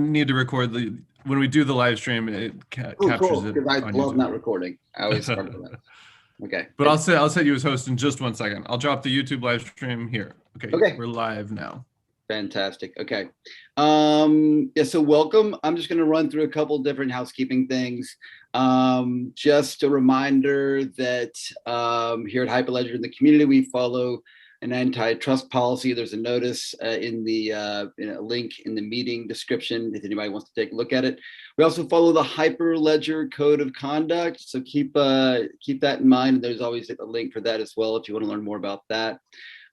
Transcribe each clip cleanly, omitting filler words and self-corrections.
need to record when we do the live stream, it captures cool, it. Because I love YouTube. not recording. I always start with that. Okay. But I'll set you as host in just 1 second. I'll drop the YouTube live stream here. Okay. We're live now. Fantastic. Okay. Yeah, so welcome. I'm just going to run through a couple different housekeeping things. Just a reminder that here at Hyperledger in the community, we follow an antitrust policy. There's a notice in a link in the meeting description if anybody wants to take a look at it. We also follow the Hyperledger Code of Conduct, so keep that in mind. There's always a link for that as well if you want to learn more about that.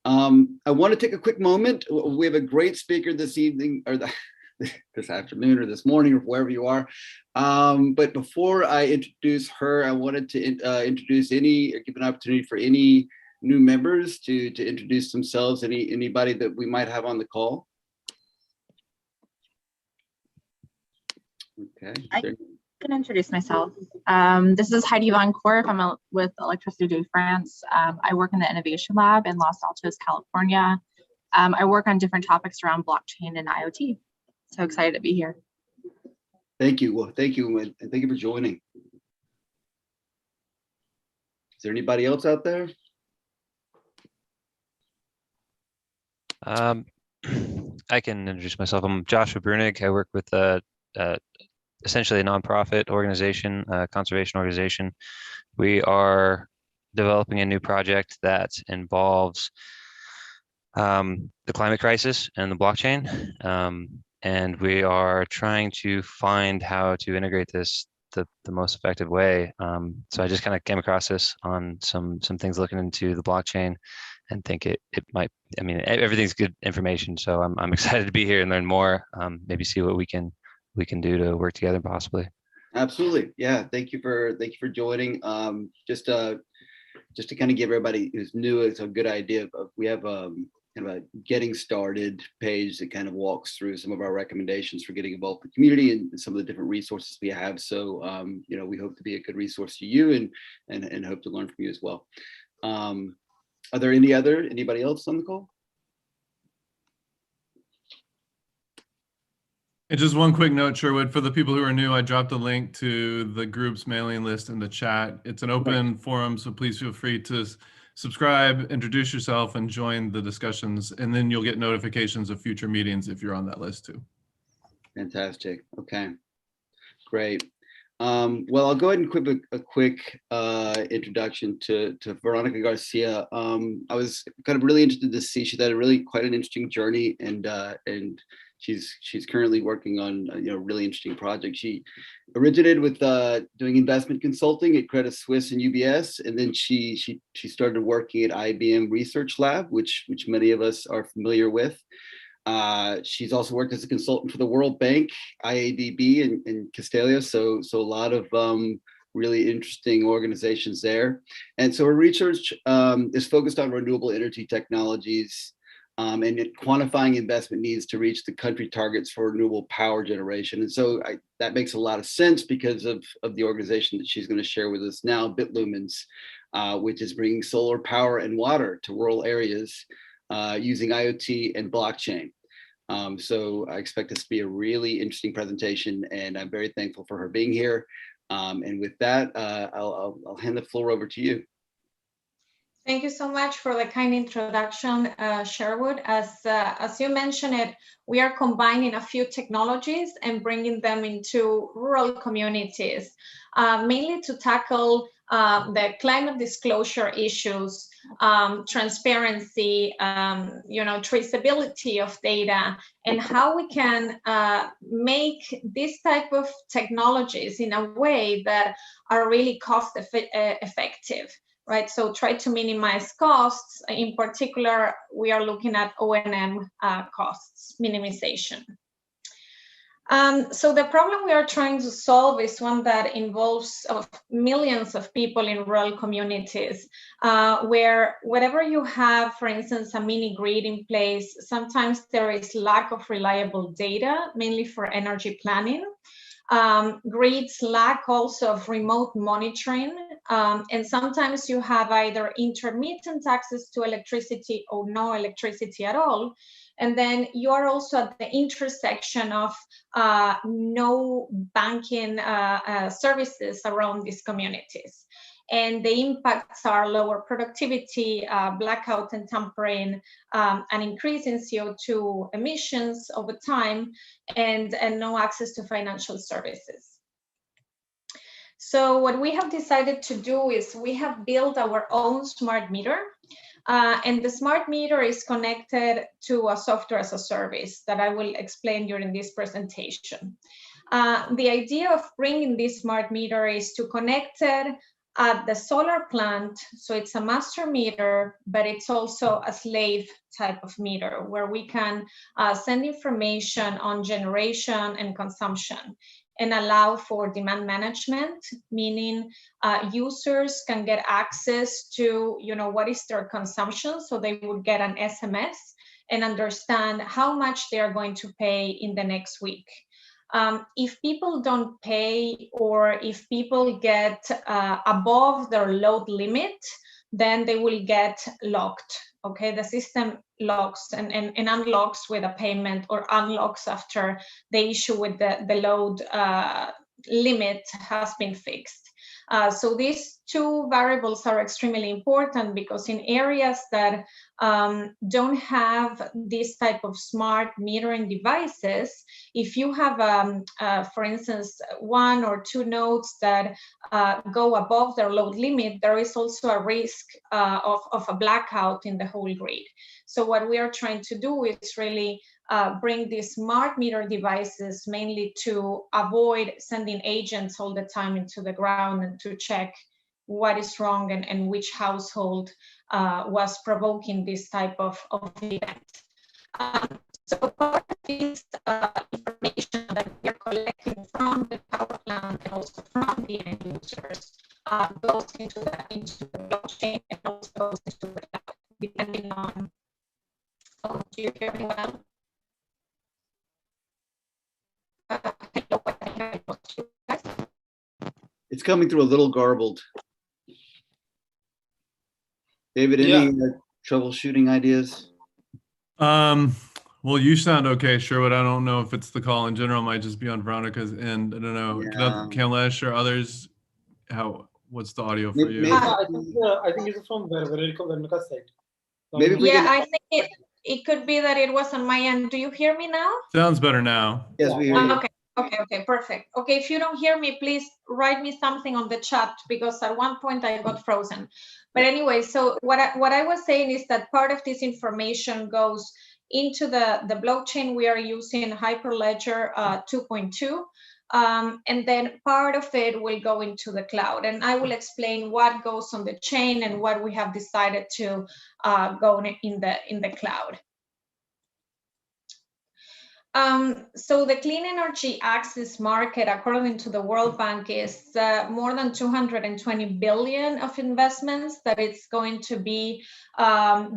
I want to take a quick moment. We have a great speaker this evening, or this afternoon, or this morning, or wherever you are. But before I introduce her, I wanted to give an opportunity for any new members to introduce themselves. Anybody that we might have on the call. Okay. I can introduce myself. This is Heidi Van Korf. I'm with Electricity de France. I work in the Innovation Lab in Los Altos, California. I work on different topics around blockchain and IoT. So excited to be here. Thank you. Well, thank you, and thank you for joining. Is there anybody else out there? I can introduce myself. I'm Joshua Brunig. I work with essentially a nonprofit organization, conservation organization. We are developing a new project that involves the climate crisis and the blockchain. And we are trying to find how to integrate this the most effective way. So I just kind of came across this on some things looking into the blockchain, and think it might, I mean, everything's good information. So I'm excited to be here and learn more, maybe see what we can do to work together possibly. Absolutely. Yeah. Thank you for joining. Just to kind of give everybody who's new, it's a good idea of, we have kind of a getting started page that kind of walks through some of our recommendations for getting involved in the community and some of the different resources we have. So, we hope to be a good resource to you and hope to learn from you as well. Are there anybody else on the call? And just one quick note, Sherwood, for the people who are new, I dropped a link to the group's mailing list in the chat. It's an open forum, so please feel free to subscribe, introduce yourself, and join the discussions. And then you'll get notifications of future meetings if you're on that list too. Fantastic. Okay, great. Well, I'll go ahead and give a quick introduction to Veronica Garcia. I was kind of really interested to see she's had quite an interesting journey, and she's currently working on really interesting projects. She originated with doing investment consulting at Credit Suisse and UBS, and then she started working at IBM Research Lab, which many of us are familiar with. She's also worked as a consultant for the World Bank, IADB, and Castelia, so a lot of really interesting organizations there. And so her research is focused on renewable energy technologies and quantifying investment needs to reach the country targets for renewable power generation. And so that makes a lot of sense because of the organization that she's going to share with us now, Bitlumens, which is bringing solar power and water to rural areas using IoT and blockchain. So I expect this to be a really interesting presentation, and I'm very thankful for her being here. And with that, I'll hand the floor over to you. Thank you so much for the kind introduction, Sherwood. As you mentioned it, we are combining a few technologies and bringing them into rural communities, mainly to tackle the climate disclosure issues, transparency, traceability of data, and how we can make this type of technologies in a way that are really cost effective. Right, so try to minimize costs. In particular, we are looking at O&M costs minimization. So the problem we are trying to solve is one that involves millions of people in rural communities, where whatever you have, for instance, a mini grid in place, sometimes there is lack of reliable data, mainly for energy planning. Grids lack also of remote monitoring, and sometimes you have either intermittent access to electricity or no electricity at all, And then you are also at the intersection of no banking services around these communities. And the impacts are lower productivity, blackout and tampering, an increase in CO2 emissions over time, and no access to financial services. So what we have decided to do is we have built our own smart meter, and the smart meter is connected to a software as a service that I will explain during this presentation. The idea of bringing this smart meter is to connect it at the solar plant, so it's a master meter, but it's also a slave type of meter where we can send information on generation and consumption and allow for demand management, meaning users can get access to, what is their consumption, so they would get an SMS and understand how much they are going to pay in the next week. If people don't pay, or if people get above their load limit, then they will get locked. Okay, the system locks and unlocks with a payment, or unlocks after the issue with the load limit has been fixed. So these two variables are extremely important, because in areas that don't have this type of smart metering devices, if you have, for instance, 1 or 2 nodes that go above their load limit, there is also a risk of a blackout in the whole grid. So what we are trying to do is really bring these smart meter devices mainly to avoid sending agents all the time into the ground and to check what is wrong and which household was provoking this type of event. So part of this information that we are collecting from the power plant and also from the end users goes into the blockchain and also goes into the cloud, depending on, do you hear me well? It's coming through a little garbled. David, any troubleshooting ideas? Well, you sound okay, Sherwood. I don't know if it's the call in general. It might just be on Veronica's end. I don't know. Yeah. Kamlesh or others, what's the audio for you? I think it's from Veronica's side. Maybe we can. I think it could be that it was on my end. Do you hear me now? Sounds better now. Yes, we hear you. Okay, perfect. Okay, if you don't hear me, please write me something on the chat, because at one point I got frozen. But anyway, so what I was saying is that part of this information goes into the blockchain. We are using Hyperledger 2.2. And then part of it will go into the cloud. And I will explain what goes on the chain and what we have decided to go in the cloud. So the clean energy access market, according to the World Bank, is more than 220 billion of investments that it's going to be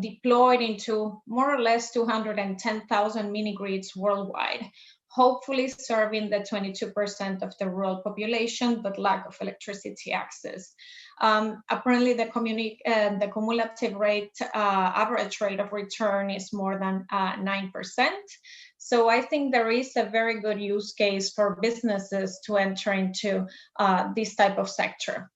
deployed into more or less 210,000 mini grids worldwide, hopefully serving the 22% of the rural population but lack of electricity access. Apparently, the cumulative rate, average rate of return is more than 9%. So I think there is a very good use case for businesses to enter into this type of sector.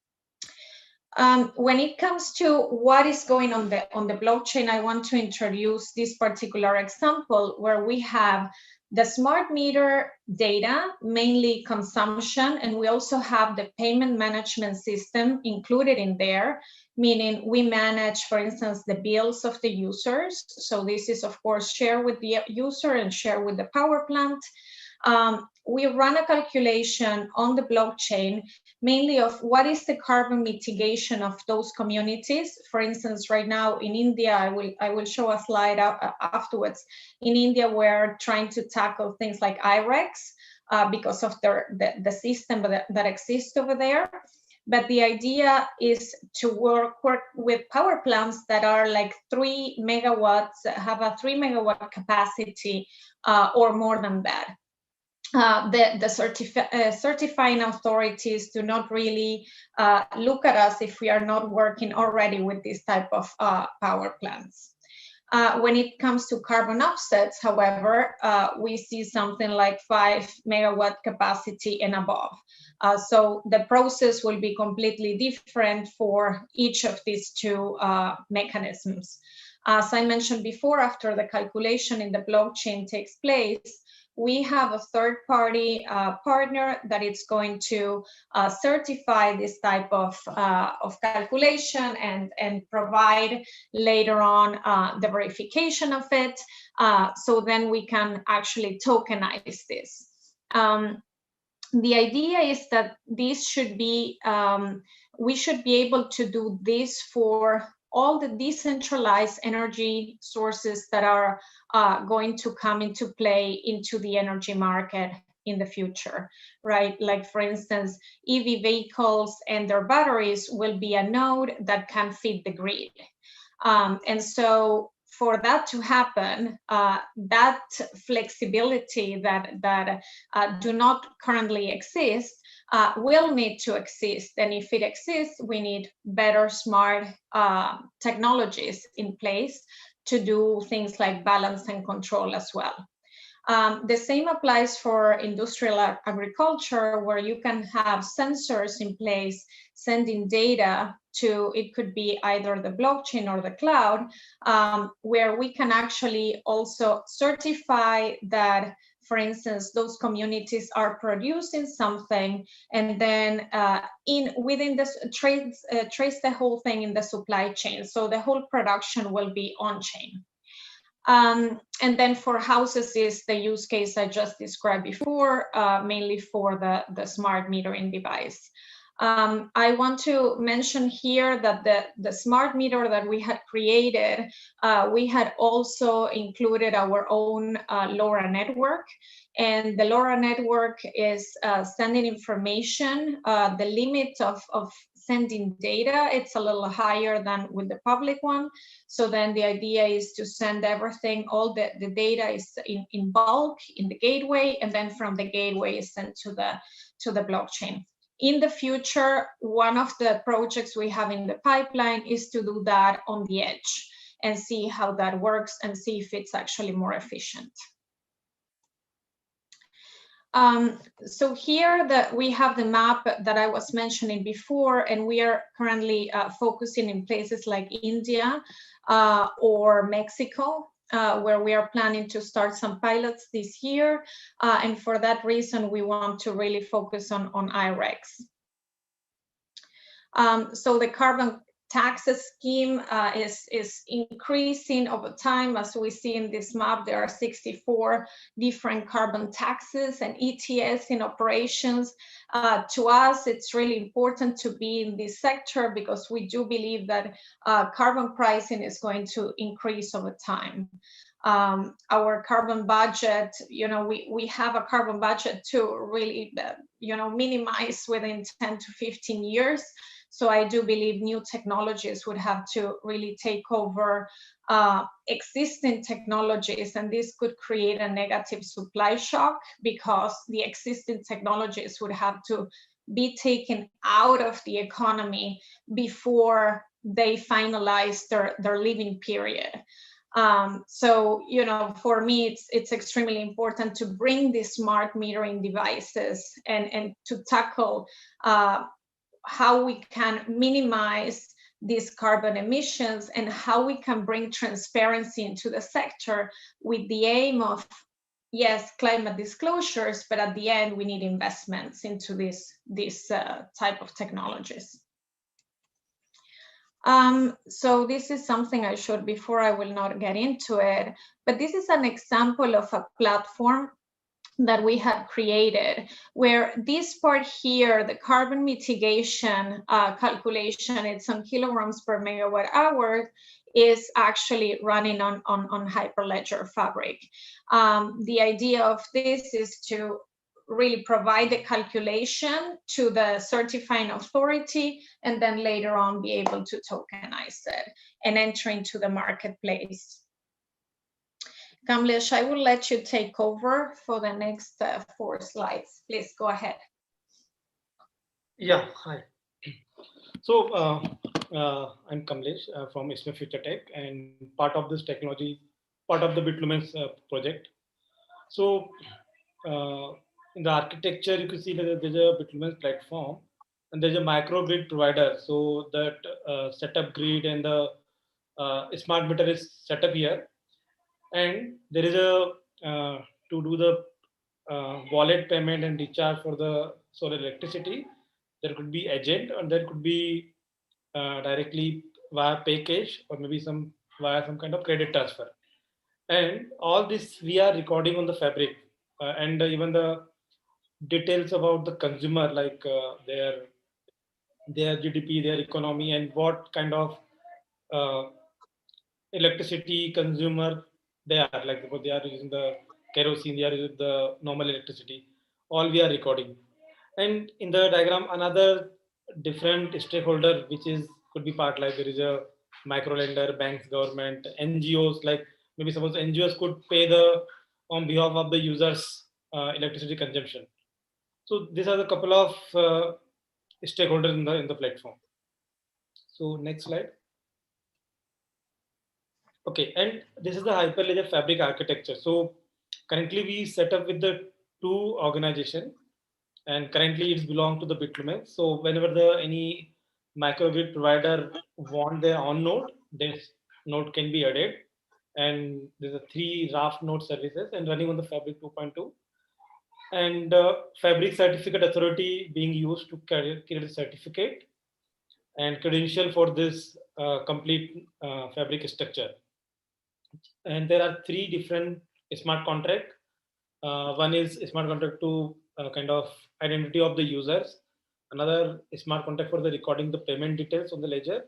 When it comes to what is going on the blockchain, I want to introduce this particular example where we have the smart meter data, mainly consumption, and we also have the payment management system included in there, meaning we manage, for instance, the bills of the users. So this is, of course, shared with the user and shared with the power plant. We run a calculation on the blockchain, mainly of what is the carbon mitigation of those communities. For instance, right now in India, I will show a slide afterwards. In India, we're trying to tackle things like IREX because of the system that exists over there. But the idea is to work with power plants that are like 3 megawatts, have a 3 megawatt capacity or more than that. The certifying authorities do not really look at us if we are not working already with this type of power plants. When it comes to carbon offsets, however, we see something like 5 megawatt capacity and above. So the process will be completely different for each of these two mechanisms. As I mentioned before, after the calculation in the blockchain takes place, we have a third-party partner that is going to certify this type of calculation and provide later on the verification of it. So then we can actually tokenize this. The idea is that this should be, we should be able to do this for all the decentralized energy sources that are going to come into play into the energy market in the future, right? Like, for instance, EV vehicles and their batteries will be a node that can feed the grid. And so for that to happen, that flexibility that do not currently exist will need to exist. And if it exists, we need better, smart technologies in place to do things like balance and control as well. The same applies for industrial agriculture, where you can have sensors in place sending data to, it could be either the blockchain or the cloud, where we can actually also certify that, for instance, those communities are producing something, and then within this trace the whole thing in the supply chain. So the whole production will be on chain. And then for houses is the use case I just described before, mainly for the smart metering device. I want to mention here that the smart meter that we had created, we had also included our own LoRa network. And the LoRa network is sending information. The limit of sending data, it's a little higher than with the public one. So then the idea is to send everything, all the data is in bulk in the gateway, and then from the gateway is sent to the blockchain. In the future, one of the projects we have in the pipeline is to do that on the edge and see how that works and see if it's actually more efficient. So here we have the map that I was mentioning before, and we are currently focusing in places like India or Mexico, where we are planning to start some pilots this year. And for that reason, we want to really focus on IREX. So the carbon taxes scheme is increasing over time. As we see in this map, there are 64 different carbon taxes and ETS in operations. To us, it's really important to be in this sector because we do believe that carbon pricing is going to increase over time. Our carbon budget, we have a carbon budget to really, minimize within 10 to 15 years. So I do believe new technologies would have to really take over existing technologies, and this could create a negative supply shock because the existing technologies would have to be taken out of the economy before they finalize their living period. So, for me, it's extremely important to bring these smart metering devices and to tackle how we can minimize these carbon emissions and how we can bring transparency into the sector with the aim of, yes, climate disclosures, but at the end, we need investments into this type of technologies. So this is something I showed before, I will not get into it, but this is an example of a platform that we have created, where this part here, the carbon mitigation calculation, it's on kilograms per megawatt hour, is actually running on Hyperledger Fabric. The idea of this is to really provide the calculation to the certifying authority and then later on be able to tokenize it and enter into the marketplace. Kamlesh, I will let you take over for the next 4 slides. Please go ahead. Yeah, hi. So I'm Kamlesh from ISMA Future Tech, and part of this technology, part of the Bitlumens project. So in the architecture, you can see that there's a Bitlumens platform, and there's a microgrid provider. So that setup grid and the smart meter is set up here, and there is a to do the wallet payment and recharge for the solar electricity. There could be agent, or there could be directly via package, or maybe some via some kind of credit transfer. And all this we are recording on the fabric, and even the details about the consumer, like their GDP, their economy, and what kind of uh, electricity consumer they are, like because they are using the kerosene, they are using the normal electricity, all we are recording. And in the diagram another different stakeholder which is could be part, like there is a micro lender, banks, government, NGOs, like maybe suppose NGOs could pay the on behalf of the users electricity consumption. So these are the couple of stakeholders in the platform. So next slide. Okay, and this is the Hyperledger Fabric architecture. So currently we set up with the two organization, and currently it's belong to the Bitlumens. So whenever the any microgrid provider want their own node, this node can be added. And there's a 3 raft node services and running on the Fabric 2.2. And Fabric Certificate Authority being used to create a certificate and credential for this complete Fabric structure. And there are 3 different smart contract. One is smart contract to kind of identity of the users. Another smart contract for the recording the payment details on the ledger.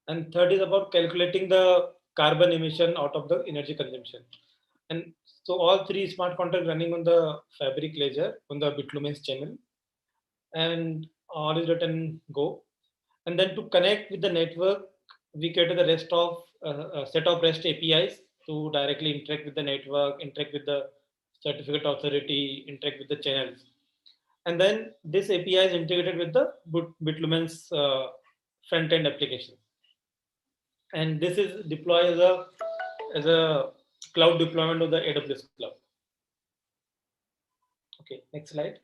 And third is about calculating the carbon emission out of the energy consumption. And so all 3 smart contracts running on the Fabric ledger on the Bitlumens channel, and all is written Go. And then to connect with the network, we created the rest of set of REST APIs to directly interact with the network, interact with the certificate authority, interact with the channels. And then this API is integrated with the Bitlumens front end application. And this is deployed as a cloud deployment of the AWS cloud. Okay, next slide.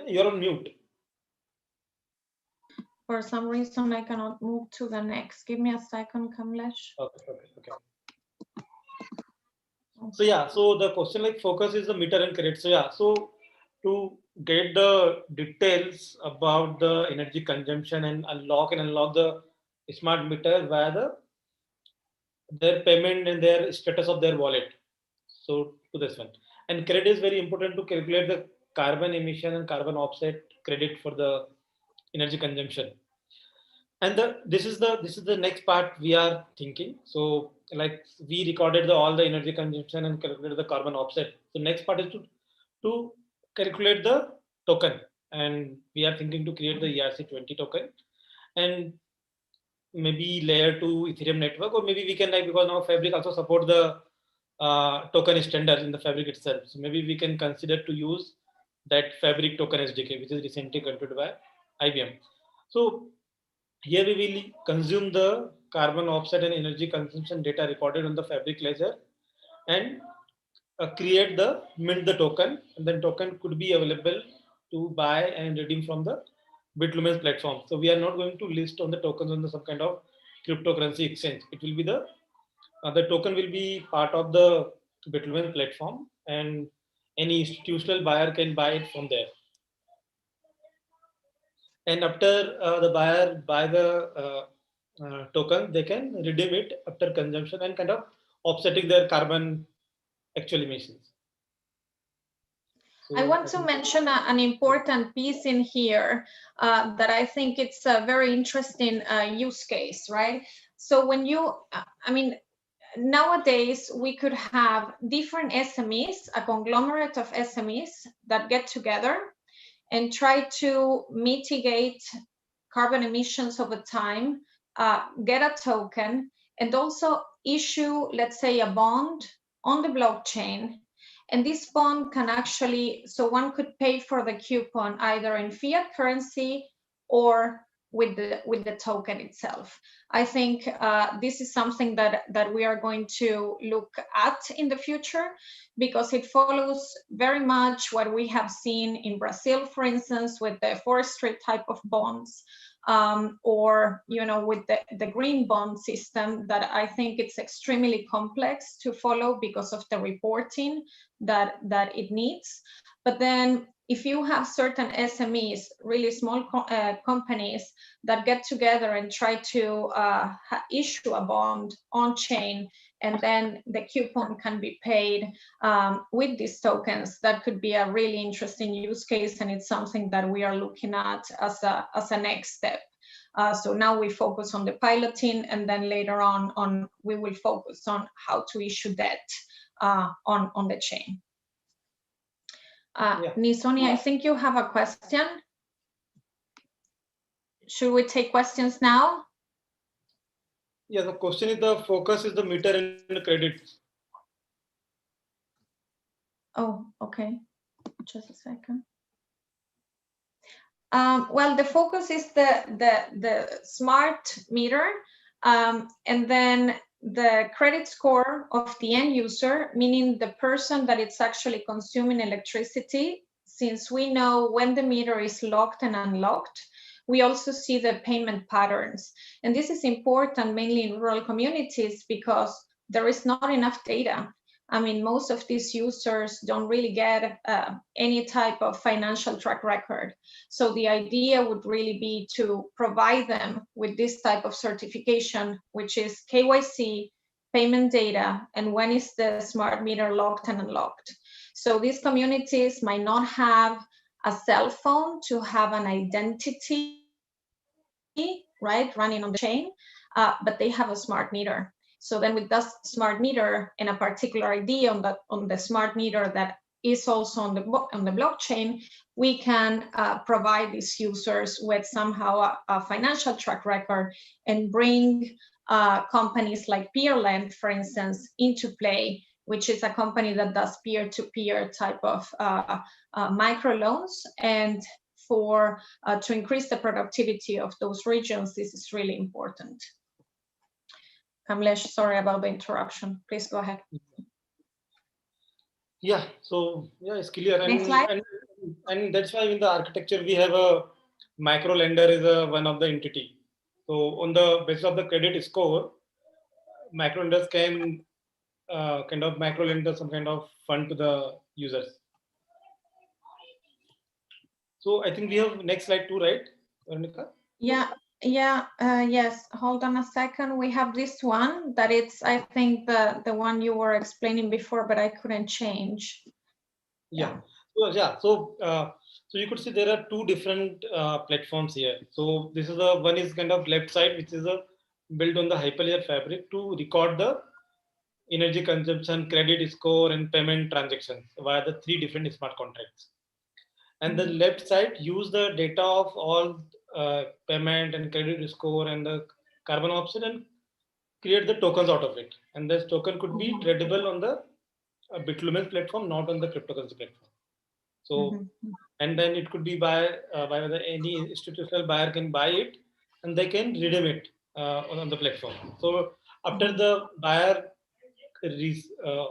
You're on mute. For some reason, I cannot move to the next. Give me a second, Kamlesh. Okay. So yeah, so the question like focus is the meter and credit. So yeah, so to get the details about the energy consumption and unlock the smart meter via their payment and their status of their wallet. So to this one, and credit is very important to calculate the carbon emission and carbon offset credit for the energy consumption. And this is the next part we are thinking. So like we recorded all the energy consumption and calculated the carbon offset. So next part is to calculate the token, and we are thinking to create the ERC20 token, and maybe layer 2 Ethereum network, or maybe we can, like, because now Fabric also support the token standard in the Fabric itself. So maybe we can consider to use that Fabric token SDK, which is recently contributed by IBM. So here we will consume the carbon offset and energy consumption data recorded on the Fabric ledger, and create the mint the token, and then token could be available to buy and redeem from the Bitlumens platform. So we are not going to list on the tokens on the some kind of cryptocurrency exchange. It will be the token will be part of the Bitlumens platform, and any institutional buyer can buy it from there. And after the buyer buy the token, they can redeem it after consumption and kind of offsetting their carbon actual emissions. So I want to mention an important piece in here that I think it's a very interesting use case, right? So when you, I mean, nowadays we could have different SMEs, a conglomerate of SMEs that get together and try to mitigate carbon emissions over time, get a token, and also issue, let's say, a bond on the blockchain, And this bond can actually, so one could pay for the coupon either in fiat currency or with the token itself. I think this is something that we are going to look at in the future, because it follows very much what we have seen in Brazil, for instance, with the forestry type of bonds, or with the green bond system, that I think it's extremely complex to follow because of the reporting that it needs. But then if you have certain SMEs, really small companies that get together and try to issue a bond on chain, and then the coupon can be paid with these tokens, that could be a really interesting use case, and it's something that we are looking at as a next step. So now we focus on the piloting, and then later on we will focus on how to issue debt on the chain. Nisoni, I think you have a question. Should we take questions now? Yeah, the question is, the focus is the meter and credit. Oh, okay. Just a second. Well, the focus is the smart meter, and then the credit score of the end user, meaning the person that it's actually consuming electricity. Since we know when the meter is locked and unlocked, we also see the payment patterns. And this is important mainly in rural communities because there is not enough data. I mean, most of these users don't really get any type of financial track record. So the idea would really be to provide them with this type of certification, which is KYC, payment data, and when is the smart meter locked and unlocked. So these communities might not have a cell phone to have an identity, right, running on the chain, but they have a smart meter. So then with that smart meter and a particular ID on the smart meter that is also on the blockchain, we can provide these users with somehow a financial track record and bring companies like Peerlend, for instance, into play, which is a company that does peer-to-peer type of microloans. And to increase the productivity of those regions, this is really important. Kamlesh, sorry about the interruption. Please go ahead. Yeah, so yeah, it's clear. Next slide. And that's why in the architecture we have a micro lender is one of the entity. So on the basis of the credit score, micro lenders can kind of micro lend some kind of fund to the users. So I think we have next slide too, right, Veronica? Yes, hold on a second. We have this one that it's, I think, the one you were explaining before, but I couldn't change. So you could see there are two different platforms here. So this is one is kind of left side, which is built on the Hyperledger fabric to record the energy consumption, credit score, and payment transactions via the 3 different smart contracts. And the left side use the data of all payment and credit score and the carbon option and create the tokens out of it. And this token could be tradable on the Bitlumens platform, not on the cryptocurrency platform. So, and then it could be by any institutional buyer can buy it and they can redeem it on the platform. So after the buyer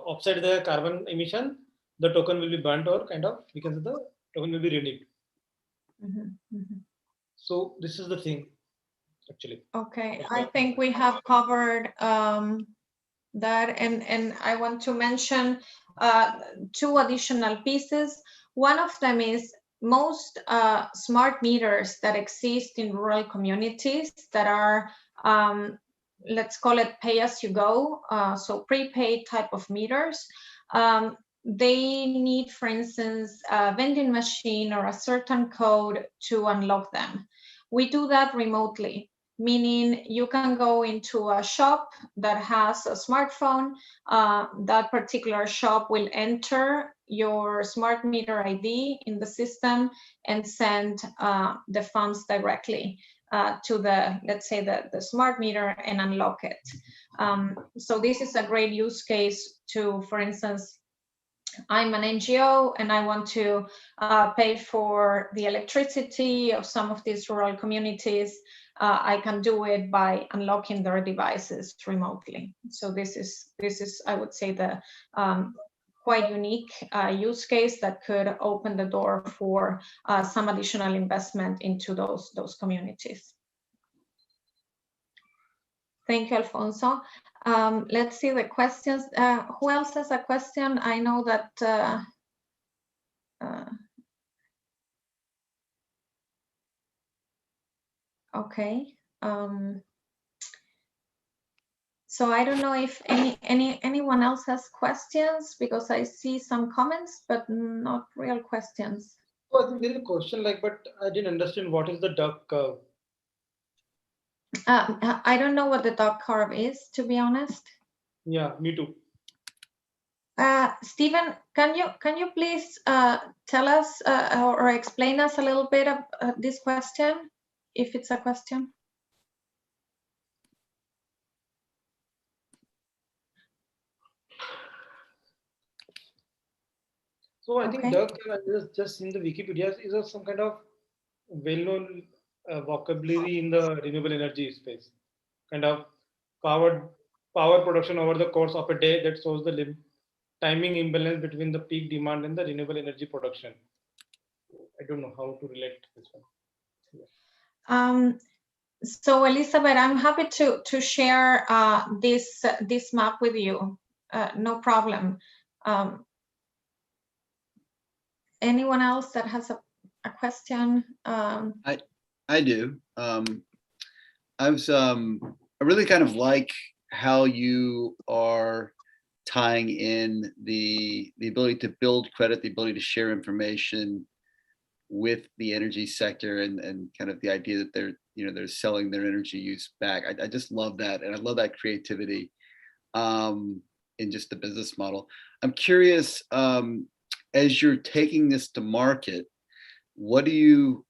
offset the carbon emission, the token will be burnt or kind of, because the token will be redeemed. So this is the thing, actually. Okay, I think we have covered that, and I want to mention 2 additional pieces. One of them is most smart meters that exist in rural communities that are, let's call it pay-as-you-go, so prepaid type of meters. They need, for instance, a vending machine or a certain code to unlock them. We do that remotely, meaning you can go into a shop that has a smartphone. That particular shop will enter your smart meter ID in the system and send the funds directly to the, let's say, the smart meter and unlock it. So this is a great use case to, for instance, I'm an NGO and I want to pay for the electricity of some of these rural communities. I can do it by unlocking their devices remotely. So this is I would say the quite unique use case that could open the door for some additional investment into those communities. Thank you, Alfonso. Let's see the questions. Who else has a question? I know that okay. So I don't know if anyone else has questions, because I see some comments, but not real questions. So I think there is a question like, but I didn't understand what is the duck curve. I don't know what the duck curve is, to be honest. Yeah, me too. Stephen, can you please tell us or explain us a little bit of this question, if it's a question? So I think Okay. duck curve, I just in the Wikipedia, is some kind of well-known vocabulary in the renewable energy space. Kind of power production over the course of a day that shows the timing imbalance between the peak demand and the renewable energy production. I don't know how to relate this one. Yeah. So Elizabeth, I'm happy to share this map with you. No problem. Anyone else that has a question? I do. I really kind of like how you are tying in the ability to build credit, the ability to share information with the energy sector, and kind of the idea that they're selling their energy use back. I just love that, and I love that creativity in just the business model. I'm curious, as you're taking this to market, what do you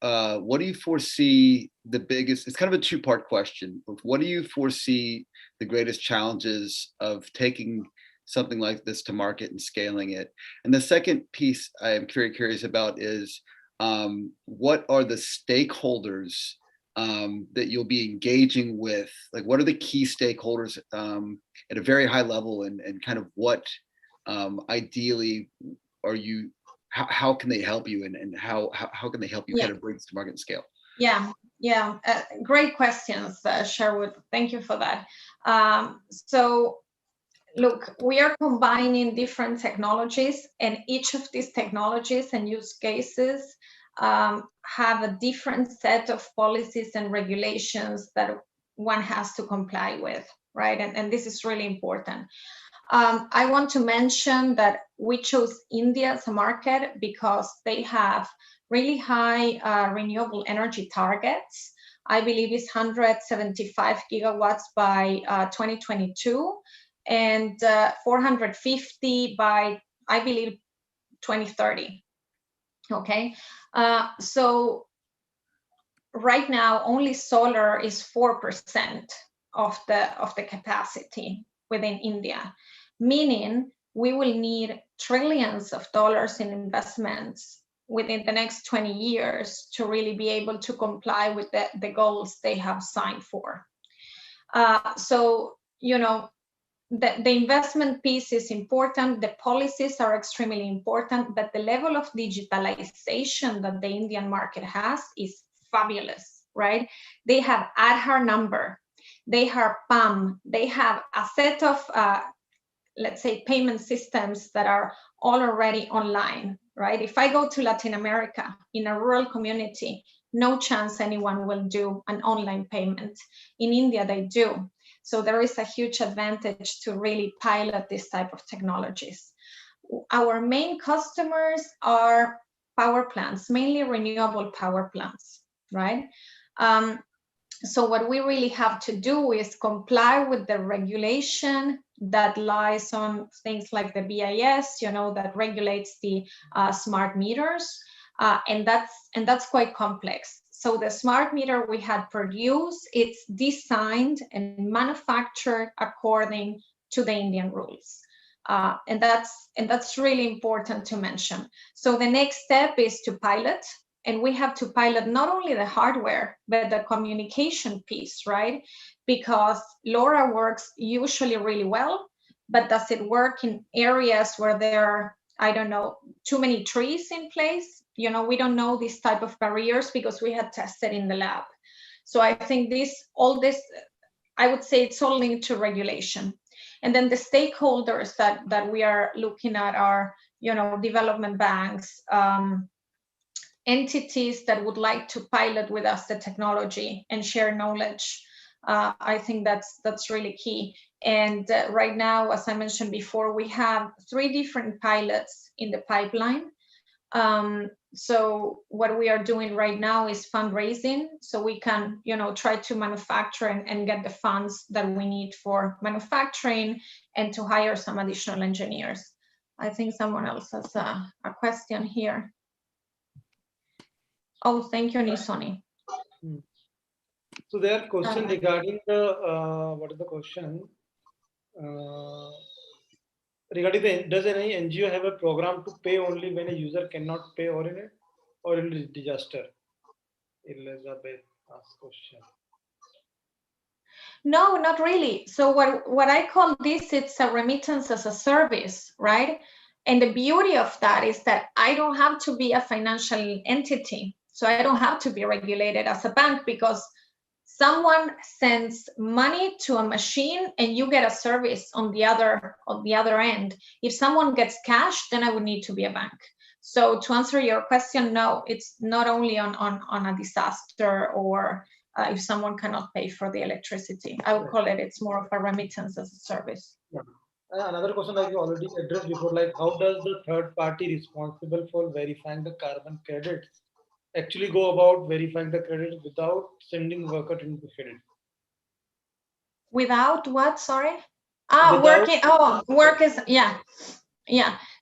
foresee the biggest? It's kind of a two-part question. What do you foresee the greatest challenges of taking something like this to market and scaling it? And the second piece I am very curious about is what are the stakeholders that you'll be engaging with? Like, what are the key stakeholders at a very high level, and kind of what ideally are you? How can they help you, and how can they help you kind of bring this to market and scale? Yeah, great questions, Sherwood. Thank you for that. So look, we are combining different technologies, and each of these technologies and use cases have a different set of policies and regulations that one has to comply with, right? And this is really important. I want to mention that we chose India as a market because they have really high renewable energy targets. I believe it's 175 gigawatts by 2022 and 450 by, I believe, 2030. Okay, so right now only solar is 4% of the capacity within India, meaning we will need trillions of dollars in investments within the next 20 years to really be able to comply with the goals they have signed for. So, you know, the investment piece is important, the policies are extremely important, but the level of digitalization that the Indian market has is fabulous, right? They have Aadhaar number, they have PAM, they have a set of, let's say, payment systems that are all already online, right? If I go to Latin America in a rural community, no chance anyone will do an online payment. In India, they do. So there is a huge advantage to really pilot this type of technologies. Our main customers are power plants, mainly renewable power plants, right? So what we really have to do is comply with the regulation that lies on things like the BIS, you know, that regulates the smart meters, and that's quite complex. So the smart meter we had produced, it's designed and manufactured according to the Indian rules. And that's really important to mention. So the next step is to pilot, and we have to pilot not only the hardware, but the communication piece, right? Because LoRa works usually really well, but does it work in areas where there are, I don't know, too many trees in place? You know, we don't know these type of barriers because we had tested in the lab. So I think all this, I would say it's all linked to regulation. And then the stakeholders that we are looking at are, you know, development banks, entities that would like to pilot with us the technology and share knowledge. I think that's really key. And right now, as I mentioned before, we have 3 different pilots in the pipeline. So what we are doing right now is fundraising, so we can, you know, try to manufacture and get the funds that we need for manufacturing and to hire some additional engineers. I think someone else has a question here. Oh, thank you, Nisoni. So there are questions regarding the, what is the question? Regarding the, does any NGO have a program to pay only when a user cannot pay or in a disaster? Elizabeth asked question. No, not really. So what I call this, it's a remittance as a service, right? And the beauty of that is that I don't have to be a financial entity. So I don't have to be regulated as a bank, because someone sends money to a machine and you get a service on the other end. If someone gets cash, then I would need to be a bank. So to answer your question, no, it's not only on a disaster or if someone cannot pay for the electricity. I would call it, it's more of a remittance as a service. Yeah. Another question that you already addressed before, like how does the third party responsible for verifying the carbon credits actually go about verifying the credits without sending worker into the field? Without what, sorry? Work is, yeah.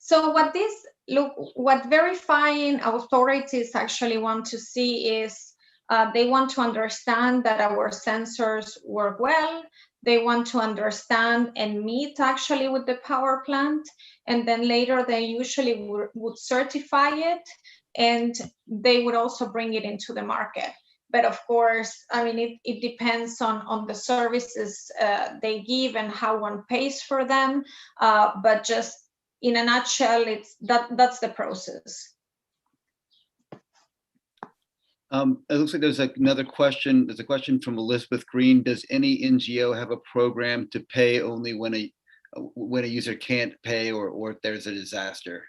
So what verifying authorities actually want to see is they want to understand that our sensors work well. They want to understand and meet actually with the power plant. And then later they usually would certify it, and they would also bring it into the market. But of course, I mean, it depends on the services they give and how one pays for them. But just in a nutshell, that's the process. It looks like there's another question. There's a question from Elizabeth Green. Does any NGO have a program to pay only when a user can't pay or if there's a disaster?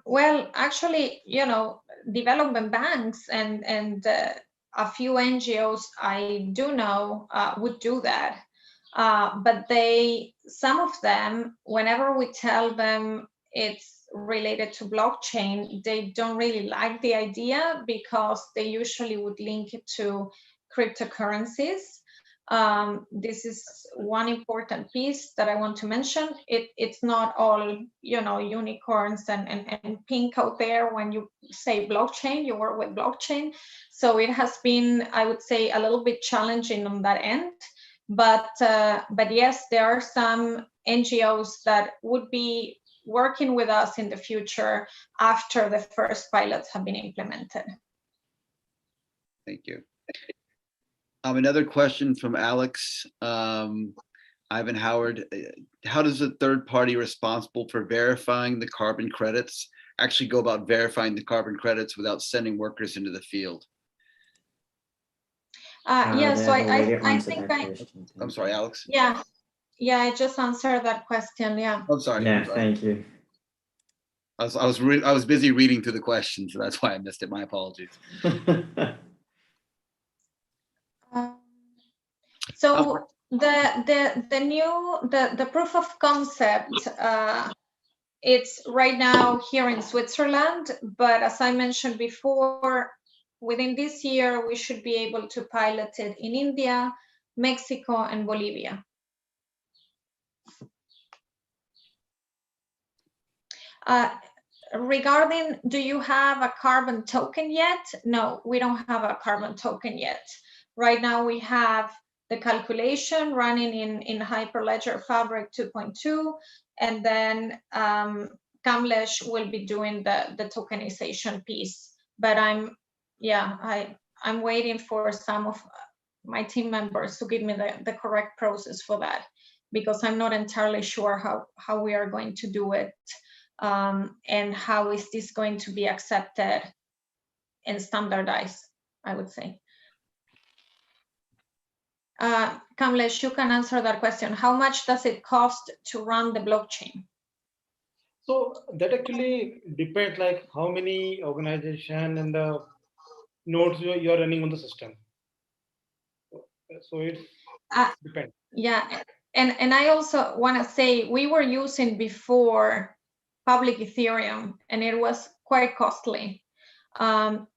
Well, actually, you know, development banks and a few NGOs I do know would do that. But some of them, whenever we tell them it's related to blockchain, they don't really like the idea because they usually would link it to cryptocurrencies. This is one important piece that I want to mention. It's not all, you know, unicorns and pink out there. When you say blockchain, you work with blockchain. So it has been, I would say, a little bit challenging on that end. But yes, there are some NGOs that would be working with us in the future after the first pilots have been implemented. Thank you. Another question from Alex Ivan Howard. How does the third party responsible for verifying the carbon credits actually go about verifying the carbon credits without sending workers into the field? Yeah, so I think I'm sorry, Alex. Yeah, I just answered that question. Yeah. I'm sorry. Yeah, I'm sorry. thank you. I was busy reading through the question, so that's why I missed it. My apologies. So the proof of concept, it's right now here in Switzerland, but as I mentioned before, within this year we should be able to pilot it in India, Mexico, and Bolivia. Regarding, do you have a carbon token yet? No, we don't have a carbon token yet. Right now we have the calculation running in Hyperledger Fabric 2.2, and then Kamlesh will be doing the tokenization piece. But I'm waiting for some of my team members to give me the correct process for that, because I'm not entirely sure how we are going to do it, and how is this going to be accepted and standardized, I would say. Kamlesh, you can answer that question. How much does it cost to run the blockchain? So that actually depends, like how many organization and the nodes you're running on the system. So it depends. Yeah, and I also want to say we were using before public Ethereum, and it was quite costly.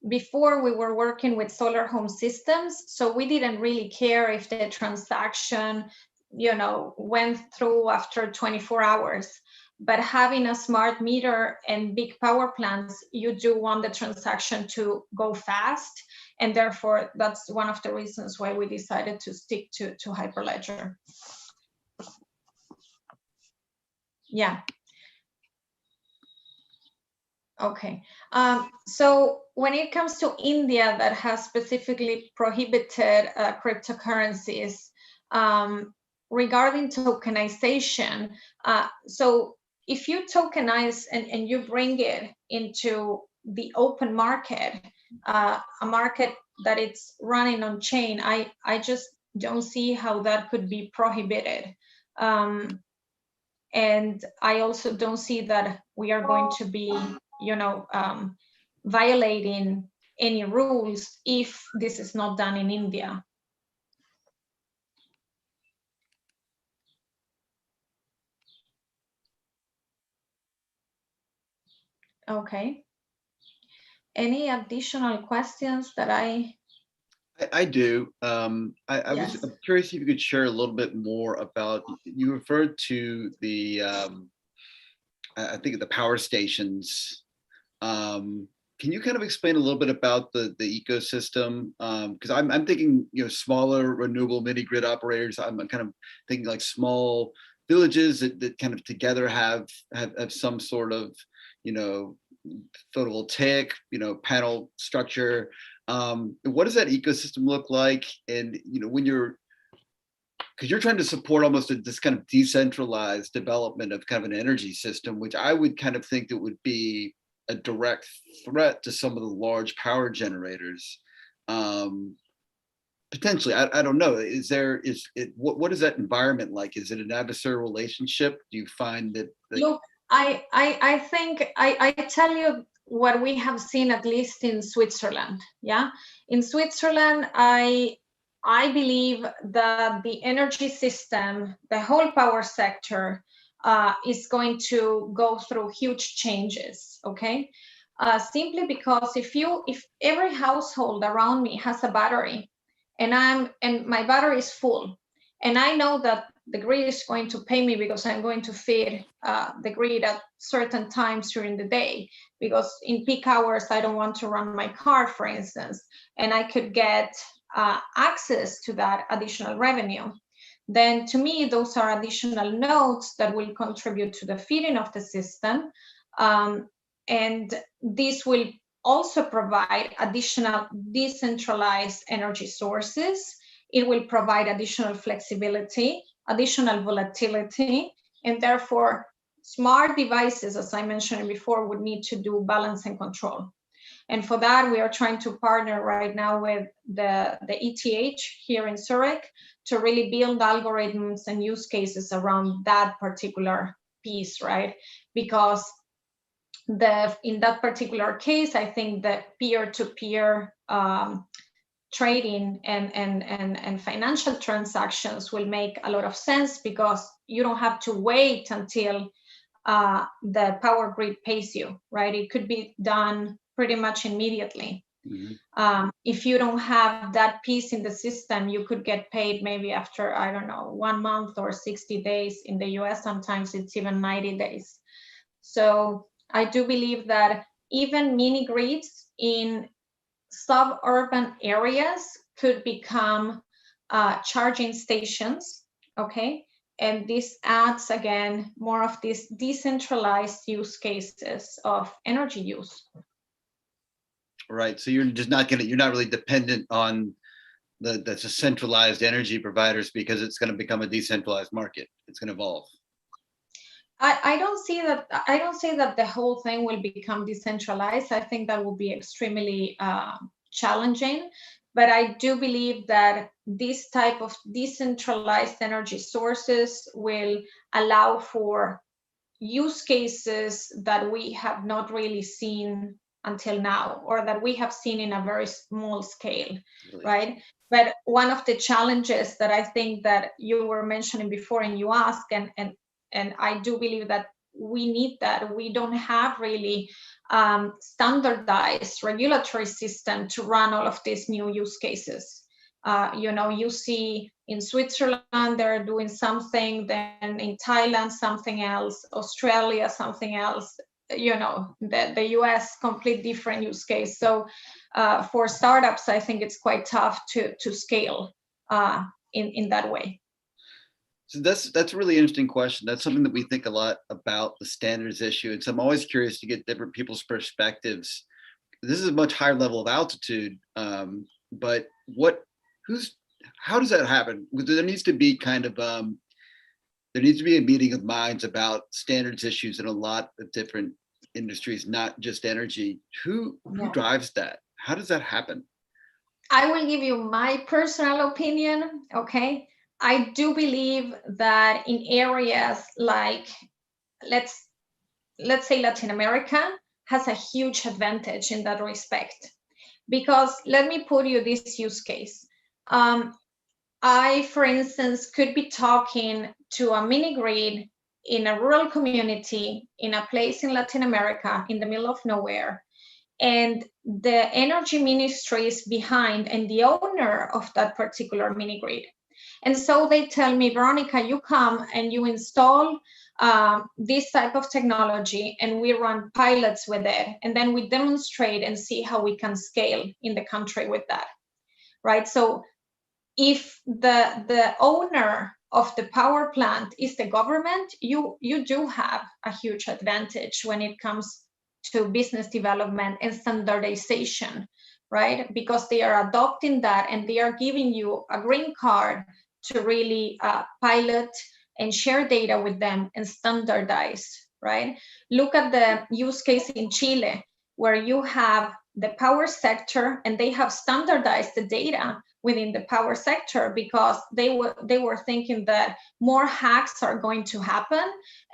Before we were working with solar home systems, so we didn't really care if the transaction, went through after 24 hours. But having a smart meter and big power plants, you do want the transaction to go fast. And therefore, that's one of the reasons why we decided to stick to Hyperledger. Yeah. Okay. So when it comes to India, that has specifically prohibited cryptocurrencies, regarding tokenization, so if you tokenize and you bring it into the open market, a market that it's running on chain, I just don't see how that could be prohibited. And I also don't see that we are going to be, violating any rules if this is not done in India. Okay. Any additional questions that I do. I Yes. was curious if you could share a little bit more about, you referred to the, I think the power stations. Can you kind of explain a little bit about the ecosystem? Because I'm thinking, smaller renewable mini grid operators. I'm kind of thinking like small villages that kind of together have some sort of, photovoltaic, panel structure. What does that ecosystem look like? And when because you're trying to support almost this kind of decentralized development of kind of an energy system, which I would kind of think that would be a direct threat to some of the large power generators. Potentially, I don't know. What is that environment like? Is it an adversarial relationship? Do you find that? Look, I think I tell you what we have seen, at least in Switzerland. Yeah, in Switzerland, I believe that the energy system, the whole power sector, is going to go through huge changes. Okay, simply because if every household around me has a battery, and my battery is full, and I know that the grid is going to pay me because I'm going to feed the grid at certain times during the day, because in peak hours, I don't want to run my car, for instance, and I could get access to that additional revenue. Then to me, those are additional nodes that will contribute to the feeding of the system. And this will also provide additional decentralized energy sources. It will provide additional flexibility, additional volatility, and therefore smart devices, as I mentioned before, would need to do balance and control. And for that, we are trying to partner right now with the ETH here in Zurich to really build algorithms and use cases around that particular piece, right? Because in that particular case, I think that peer-to-peer trading and financial transactions will make a lot of sense, because you don't have to wait until the power grid pays you, right? It could be done pretty much immediately. Mm-hmm. If you don't have that piece in the system, you could get paid maybe after, I don't know, 1 month or 60 days. In the US, sometimes it's even 90 days. So I do believe that even mini grids in suburban areas could become charging stations, okay? And this adds, again, more of these decentralized use cases of energy use. Right. So you're just not you're not really dependent on the centralized energy providers because it's going to become a decentralized market. It's going to evolve. I don't see that. I don't say that the whole thing will become decentralized. I think that will be extremely challenging. But I do believe that this type of decentralized energy sources will allow for use cases that we have not really seen until now, or that we have seen in a very small scale, Really. right? But one of the challenges that I think that you were mentioning before and you asked, and I do believe that we need that. We don't have really standardized regulatory system to run all of these new use cases. You know, you see in Switzerland, they're doing something, then in Thailand, something else, Australia, something else, you know, the US, complete different use case. So for startups, I think it's quite tough to scale in that way. So that's a really interesting question. That's something that we think a lot about, the standards issue. And so I'm always curious to get different people's perspectives. This is a much higher level of altitude, but how does that happen? There needs to be kind of, there needs to be a meeting of minds about standards issues in a lot of different industries, not just energy. Who drives that? How does that happen? I will give you my personal opinion, okay? I do believe that in areas like, let's say Latin America has a huge advantage in that respect. Because let me put you this use case. I, for instance, could be talking to a mini grid in a rural community, in a place in Latin America, in the middle of nowhere, and the energy ministry is behind and the owner of that particular mini grid. And so they tell me, Veronica, you come and you install this type of technology and we run pilots with it. And then we demonstrate and see how we can scale in the country with that, right? So if the owner of the power plant is the government, you do have a huge advantage when it comes to business development and standardization, right? Because they are adopting that and they are giving you a green card to really pilot and share data with them and standardize, right? Look at the use case in Chile, where you have the power sector and they have standardized the data within the power sector because they were thinking that more hacks are going to happen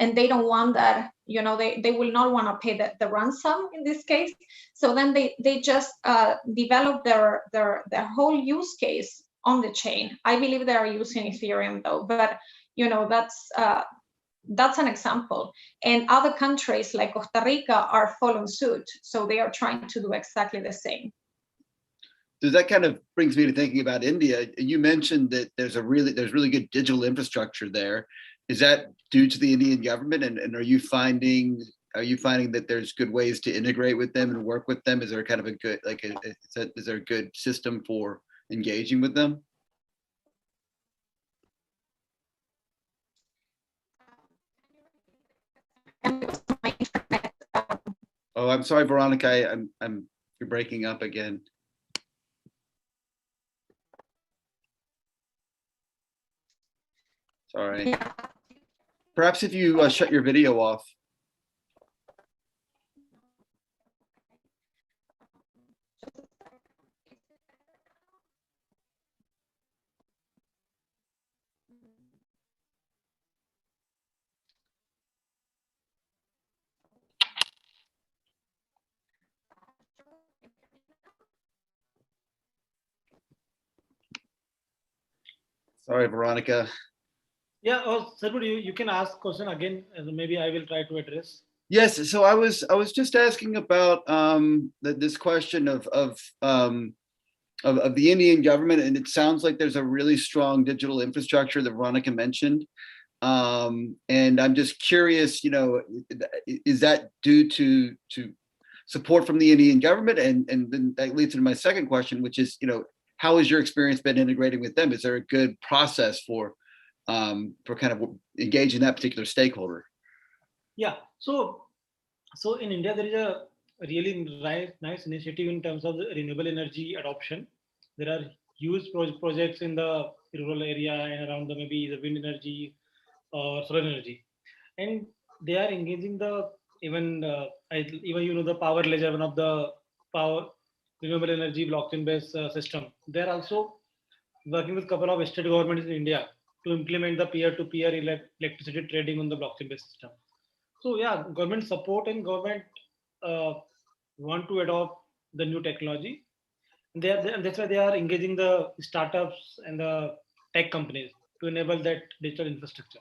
and they don't want that, you know, they will not want to pay the ransom in this case. So then they just developed their whole use case on the chain. I believe they are using Ethereum though, but you know, that's an example. And other countries like Costa Rica are following suit. So they are trying to do exactly the same. So that kind of brings me to thinking about India. You mentioned that there's really good digital infrastructure there. Is that due to the Indian government? And are you finding that there's good ways to integrate with them and work with them? Is there kind of a good, is there a good system for engaging with them? Oh, I'm sorry, Veronica. You're breaking up again. Sorry. Perhaps if you shut your video off. Sorry, Veronica. Yeah, Sarvadi, you can ask question again, and maybe I will try to address. Yes, so I was just asking about this question of the Indian government, and it sounds like there's a really strong digital infrastructure that Veronica mentioned, and I'm just curious, you know, is that due to support from the Indian government, and then that leads to my second question, which is, you know, how has your experience been integrating with them? Is there a good process for kind of engaging that particular stakeholder? Yeah. So in India, there is a really nice initiative in terms of the renewable energy adoption. There are huge projects in the rural area and around the maybe the wind energy or solar energy, and they are engaging the even the Powerledger, one of the power renewable energy blockchain based system. They are also working with a couple of state governments in India to implement the peer-to-peer electricity trading on the blockchain based system. So yeah, government support and government want to adopt the new technology. That's why they are engaging the startups and the tech companies to enable that digital infrastructure.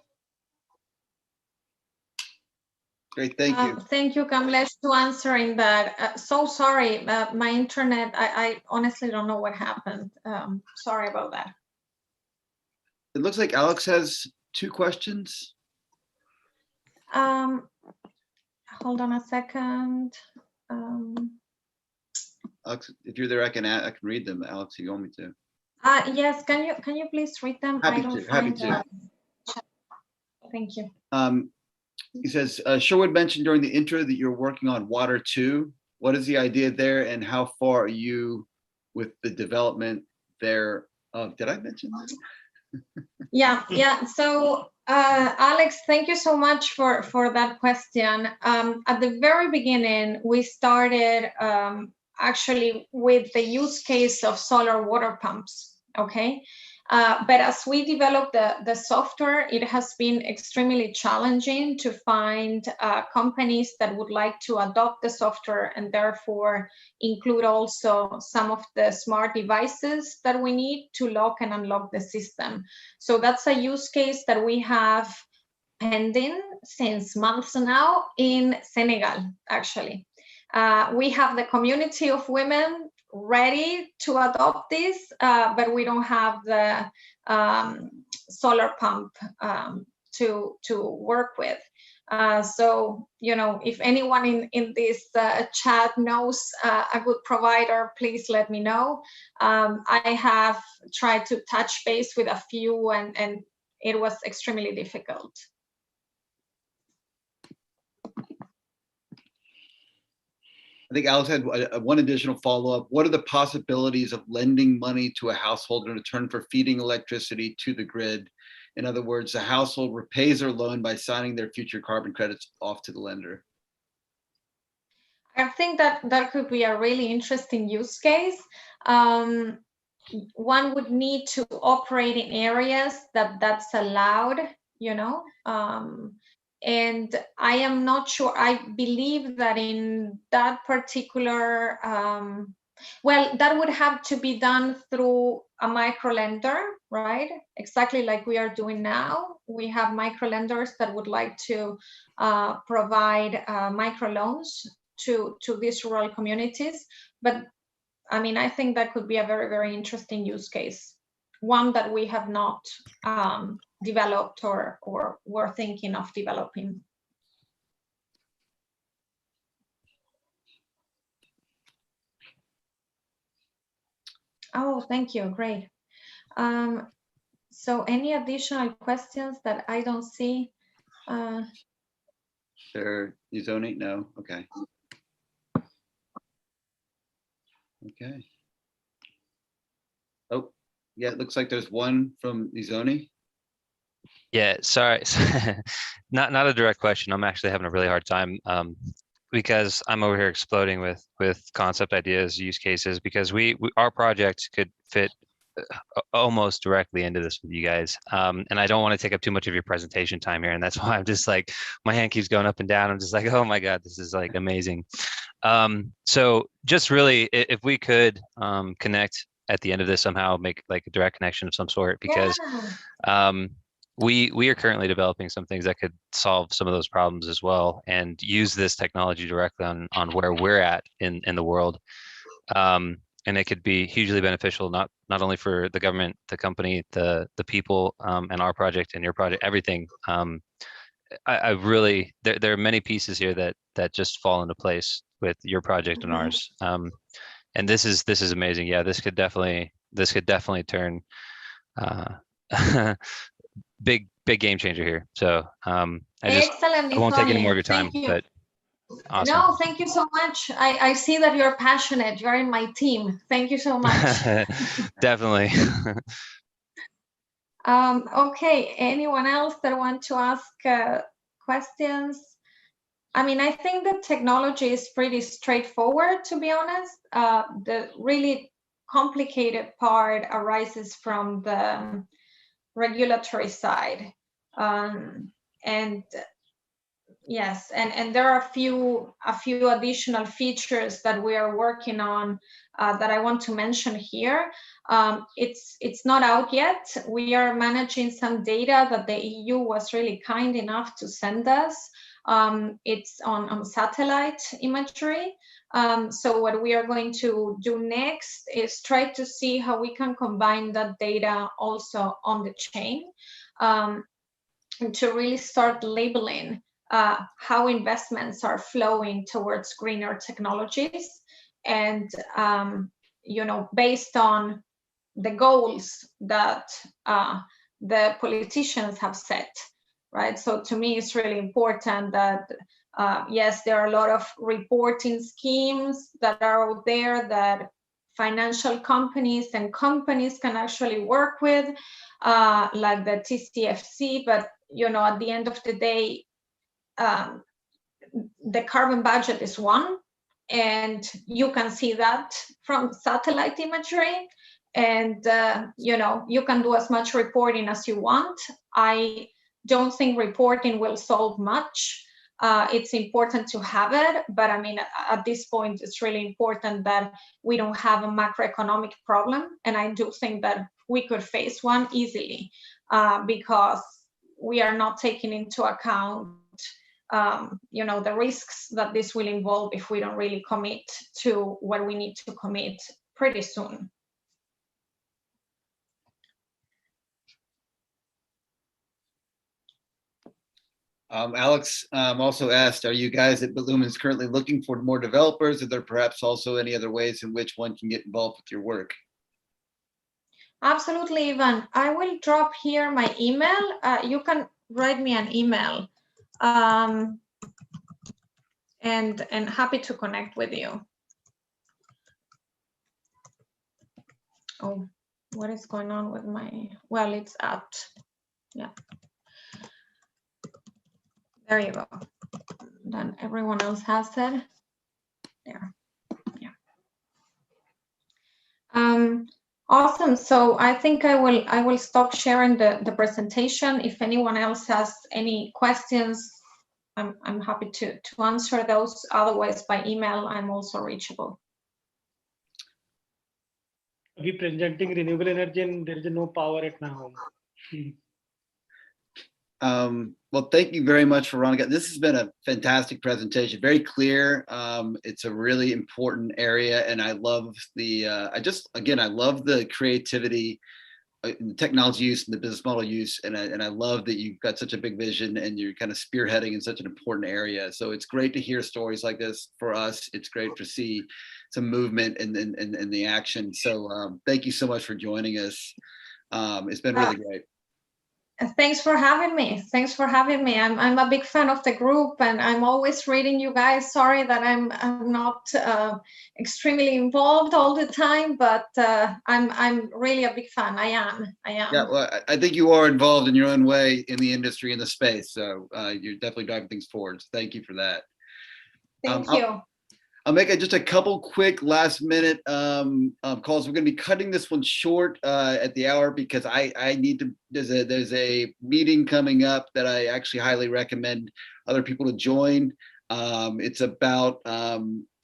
Great, thank you. Thank you, Kamlesh, to answering that. So sorry, my internet, I honestly don't know what happened. Sorry about that. It looks like Alex has 2 questions. Hold on a second. Alex, if you're there, I can read them. Alex, if you want me to. Yes, can you please read them? Happy I don't to, happy find to. them. Thank you. He says, Sherwood mentioned during the intro that you're working on Water 2. What is the idea there, and how far are you with the development there? Did I mention that? Yeah. So, Alex, thank you so much for that question. At the very beginning, we started actually with the use case of solar water pumps. Okay. But as we develop the software, it has been extremely challenging to find companies that would like to adopt the software and therefore include also some of the smart devices that we need to lock and unlock the system. So that's a use case that we have pending since months now in Senegal, actually. We have the community of women ready to adopt this, but we don't have the solar pump to work with. So, if anyone in this chat knows a good provider, please let me know. I have tried to touch base with a few, and it was extremely difficult. I think Alex had one additional follow-up. What are the possibilities of lending money to a household in return for feeding electricity to the grid? In other words, the household repays their loan by signing their future carbon credits off to the lender. I think that could be a really interesting use case. One would need to operate in areas that's allowed, and I am not sure. I believe that in that particular, that would have to be done through a micro lender, right? Exactly like we are doing now. We have micro lenders that would like to provide micro loans to these rural communities. But I mean, I think that could be a very, very interesting use case, one that we have not developed or were thinking of developing. Oh, thank you. Great. So any additional questions that I don't see? There, Izoni? No? Okay. Okay. Oh, yeah, it looks like there's one from Izoni. Yeah, sorry, not a direct question. I'm actually having a really hard time because I'm over here exploding with concept ideas, use cases, because our project could fit almost directly into this with you guys. And I don't want to take up too much of your presentation time here. And that's why I'm just like, my hand keeps going up and down. I'm just like, oh my God, this is like amazing. So just really, if we could connect at the end of this somehow, make like a direct connection of some sort, because we are currently developing some things that could solve some of those problems as well, and use this technology directly on where we're at in the world. And it could be hugely beneficial, not only for the government, the company, the people, and our project and your project, everything. I really, there are many pieces here that just fall into place with your project and ours. And this is amazing. Yeah, this could definitely turn big game changer here. So Excellent, I won't take any more of your time, Thank you. but awesome. No, thank you so much. I see that you're passionate. You're in my team. Thank you so much. Definitely. Okay, anyone else that want to ask questions? I mean, I think the technology is pretty straightforward, to be honest. The really complicated part arises from the regulatory side. And yes, and there are a few additional features that we are working on that I want to mention here. It's not out yet. We are managing some data that the EU was really kind enough to send us. It's on satellite imagery. So what we are going to do next is try to see how we can combine that data also on the chain, and to really start labeling how investments are flowing towards greener technologies, and based on the goals that the politicians have set, right? So to me, it's really important that yes, there are a lot of reporting schemes that are out there that financial companies and companies can actually work with, like the TCFC, but at the end of the day, the carbon budget is one, and you can see that from satellite imagery, and you can do as much reporting as you want. I don't think reporting will solve much. It's important to have it, but I mean, at this point, it's really important that we don't have a macroeconomic problem, and I do think that we could face one easily, because we are not taking into account the risks that this will involve if we don't really commit to what we need to commit pretty soon. Alex also asked, are you guys at Bitlumens currently looking for more developers? Are there perhaps also any other ways in which one can get involved with your work? Absolutely, Ivan. I will drop here my email. You can write me an email, and happy to connect with you. Oh, what is going on with my, well, it's out. Yeah. There you go. Then everyone else has it. There. Yeah. Awesome. So I think I will stop sharing the presentation. If anyone else has any questions, I'm happy to answer those. Otherwise, by email, I'm also reachable. We presenting renewable energy and there is no power at my home. Well, thank you very much, Veronica. This has been a fantastic presentation, very clear. It's a really important area, and I love the, I love the creativity, the technology use and the business model use, and I love that you've got such a big vision and you're kind of spearheading in such an important area. So it's great to hear stories like this for us. It's great to see some movement and the action. So thank you so much for joining us. It's been really great. Thanks for having me. Thanks for having me. I'm a big fan of the group, and I'm always reading you guys. Sorry that I'm not extremely involved all the time, but I'm really a big fan. I am. Yeah, well, I think you are involved in your own way in the industry, in the space. So you're definitely driving things forward. So thank you for that. Thank you. I'll make just a couple quick last minute calls. We're going to be cutting this one short at the hour because I need to, there's a meeting coming up that I actually highly recommend other people to join. It's about,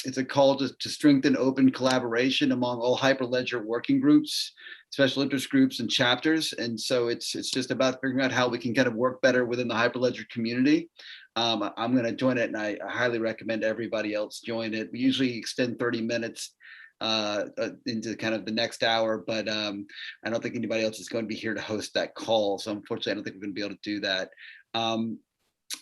it's a call to strengthen open collaboration among all Hyperledger working groups, special interest groups and chapters. And so it's just about figuring out how we can kind of work better within the Hyperledger community. I'm going to join it, and I highly recommend everybody else join it. We usually extend 30 minutes into kind of the next hour, but I don't think anybody else is going to be here to host that call. So unfortunately, I don't think we're going to be able to do that.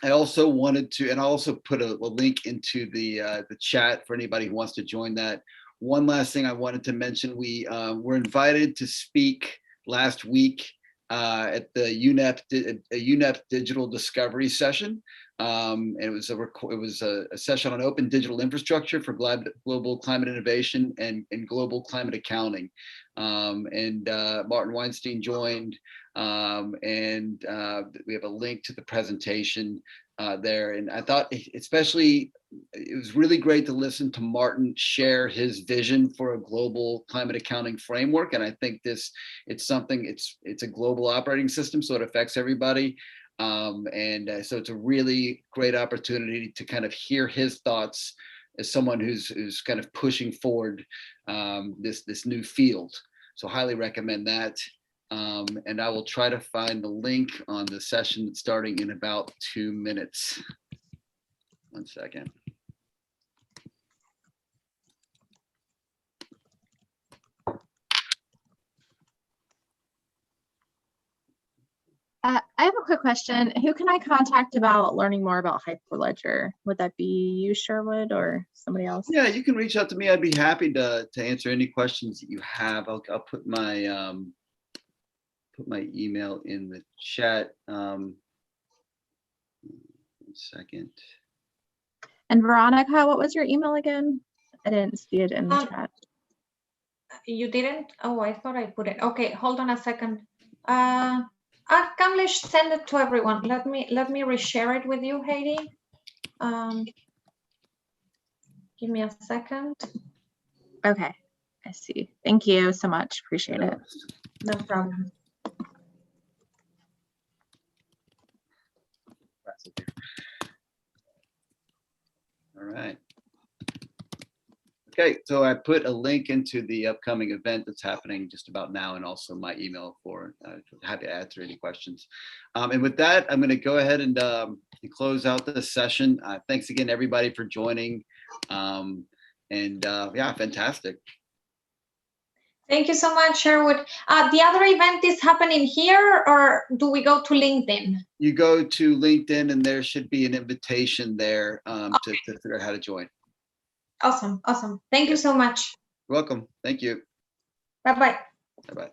I also wanted to, and I also put a link into the chat for anybody who wants to join that. one last thing I wanted to mention, we were invited to speak last week at the UNEP Digital Discovery session. It was a session on open digital infrastructure for global climate innovation and global climate accounting. Martin Weinstein joined, and we have a link to the presentation there. And I thought especially it was really great to listen to Martin share his vision for a global climate accounting framework. And I think it's a global operating system, so it affects everybody. So it's a really great opportunity to kind of hear his thoughts as someone who's kind of pushing forward this new field. So highly recommend that. And I will try to find the link on the session that's starting in about 2 minutes. 1 second. I have a quick question. Who can I contact about learning more about Hyperledger? Would that be you, Sherwood, or somebody else? Yeah, you can reach out to me. I'd be happy to answer any questions that you have. I'll put my email in the chat. 1 second. And Veronica, what was your email again? I didn't see it in the chat. You didn't? Oh, I thought I put it. Okay, hold on a second. Kamlesh, send it to everyone. Let me reshare it with you, Heidi. Give me a second. Okay, I see. Thank you so much. Appreciate it. No problem. All right. Okay, so I put a link into the upcoming event that's happening just about now, and also my email for happy to answer any questions. And with that, I'm going to go ahead and close out this session. Thanks again, everybody, for joining. Yeah, fantastic. Thank you so much, Sherwood. The other event is happening here, or do we go to LinkedIn? You go to LinkedIn, and there should be an invitation there to figure out how to join. Awesome, awesome. Thank you so much. You're welcome. Thank you. Bye-bye. Bye-bye.